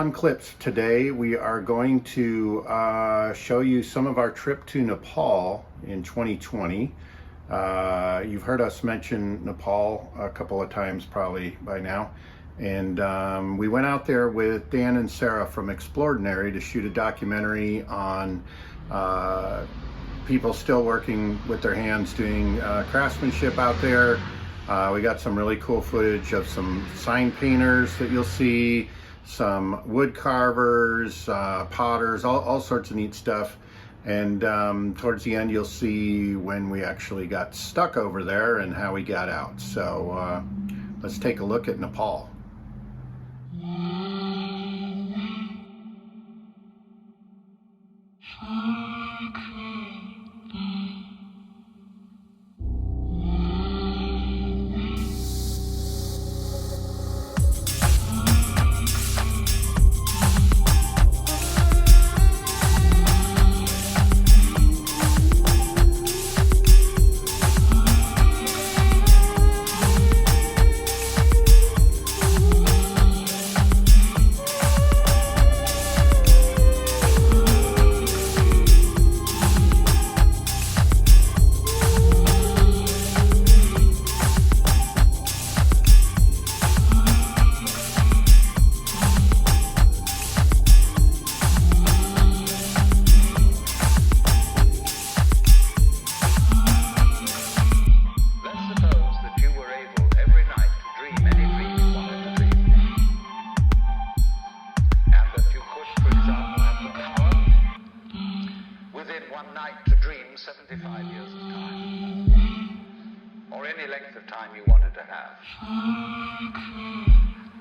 fun clips. Today we are going to show you some of our trip to Nepal in 2020. You've heard us mention Nepal a couple of times probably by now. And we went out there with Dan and Sarah from Exploredinary to shoot a documentary on people still working with their hands doing craftsmanship out there. We got some really cool footage of some sign painters that you'll see, some wood carvers, potters, all sorts of neat stuff. And towards the end, you'll see when we actually got stuck over there and how we got out. So let's take a look at Nepal.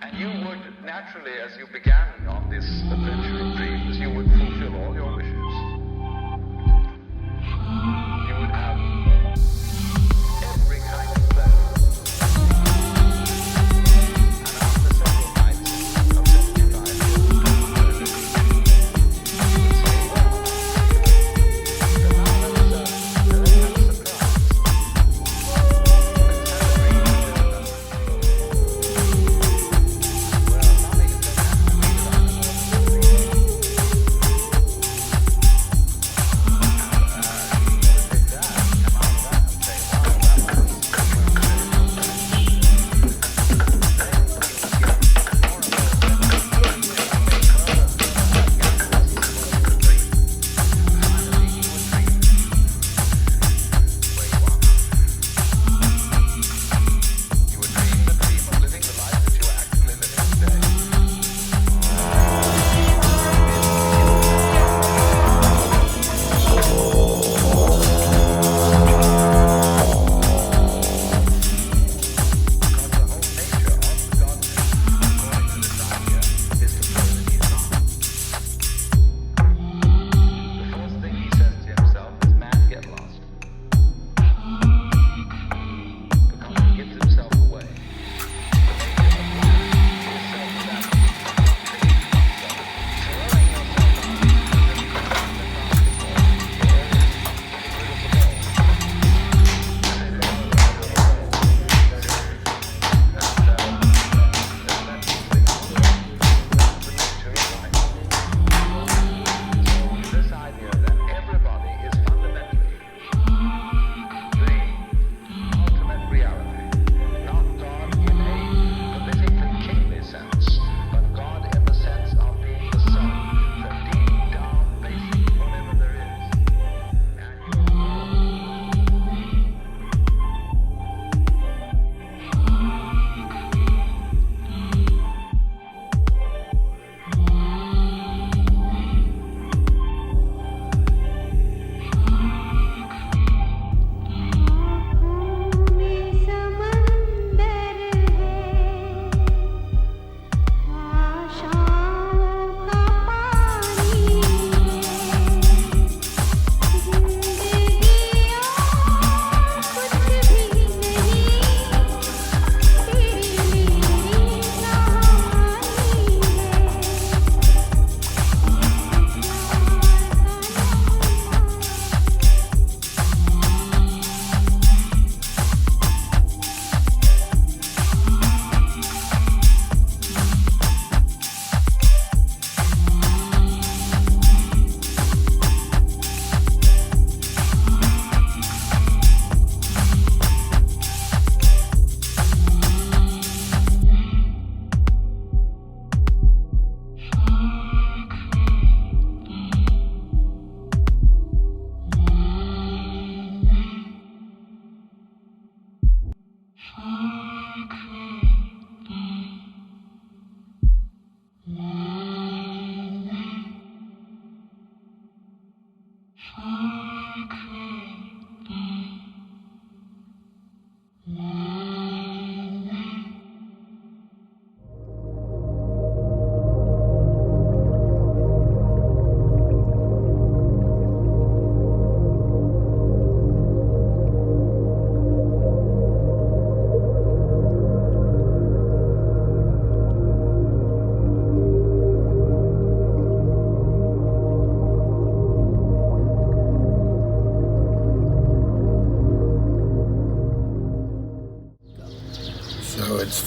And you would naturally, as you began on this adventure of dreams, you would fulfill all your wishes. You would have every kind of pleasure. And after several nights of 75 years of pleasure, you would say, well, now let us have a surprise.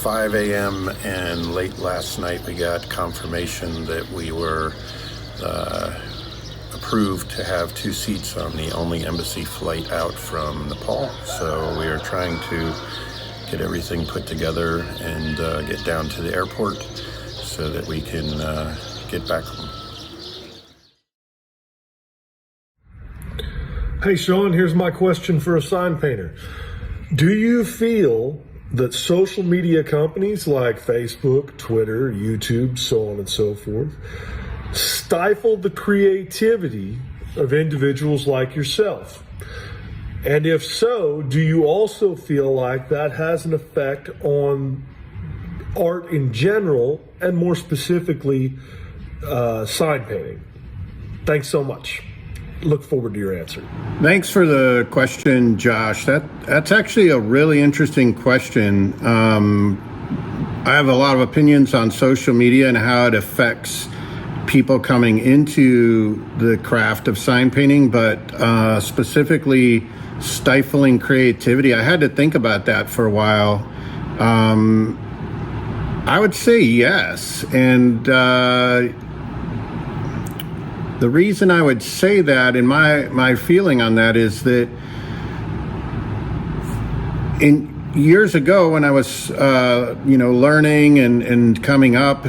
5 a.m. and late last night we got confirmation that we were approved to have 2 seats on the only embassy flight out from Nepal. So we are trying to get everything put together and get down to the airport so that we can get back home. Hey Sean, here's my question for a sign painter. Do you feel that social media companies like Facebook, Twitter, YouTube, so on and so forth, stifle the creativity of individuals like yourself? And if so, do you also feel like that has an effect on art in general, and more specifically, sign painting? Thanks so much. Look forward to your answer. Thanks for the question, Josh. That's actually a really interesting question. I have a lot of opinions on social media and how it affects people coming into the craft of sign painting, but specifically stifling creativity. I had to think about that for a while. I would say yes. And the reason I would say that, and my feeling on that, is that in years ago when I was learning and coming up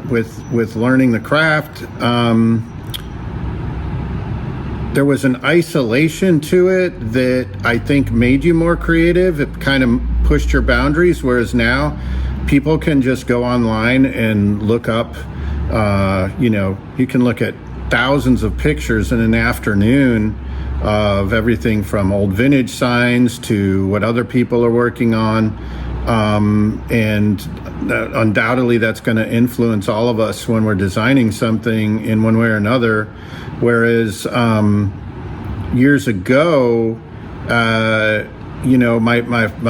with learning the craft, there was an isolation to it that I think made you more creative. It kind of pushed your boundaries, whereas now people can just go online and look up. You can look at thousands of pictures in an afternoon of everything from old vintage signs to what other people are working on. And undoubtedly that's going to influence all of us when we're designing something in one way or another. Whereas years ago, my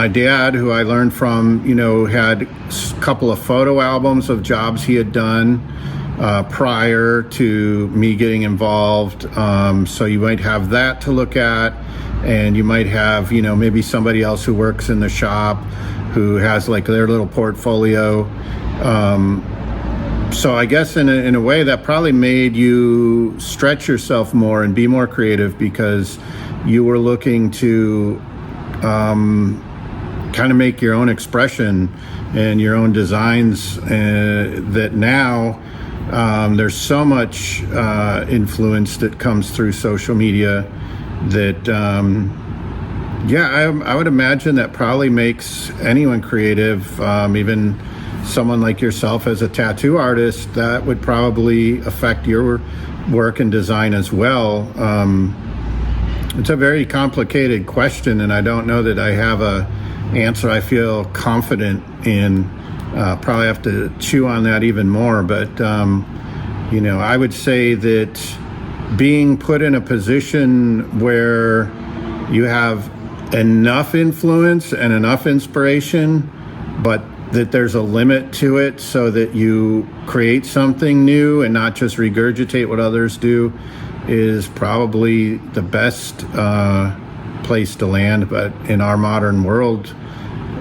dad, who I learned from, had a couple of photo albums of jobs he had done prior to me getting involved. So you might have that to look at, and you might have, maybe somebody else who works in the shop who has like their little portfolio. So I guess in a way that probably made you stretch yourself more and be more creative, because you were looking to kind of make your own expression and your own designs, that now there's so much influence that comes through social media that I would imagine that probably makes anyone creative, even someone like yourself as a tattoo artist. That would probably affect your work and design as well. It's a very complicated question, and I don't know that I have a answer I feel confident in. Probably have to chew on that even more, but I would say that being put in a position where you have enough influence and enough inspiration, but that there's a limit to it, so that you create something new and not just regurgitate what others do, is probably the best place to land. But in our modern world,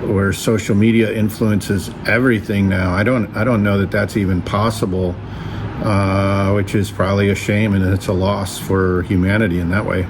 where social media influences everything now, I don't know that that's even possible, which is probably a shame, and it's a loss for humanity in that way.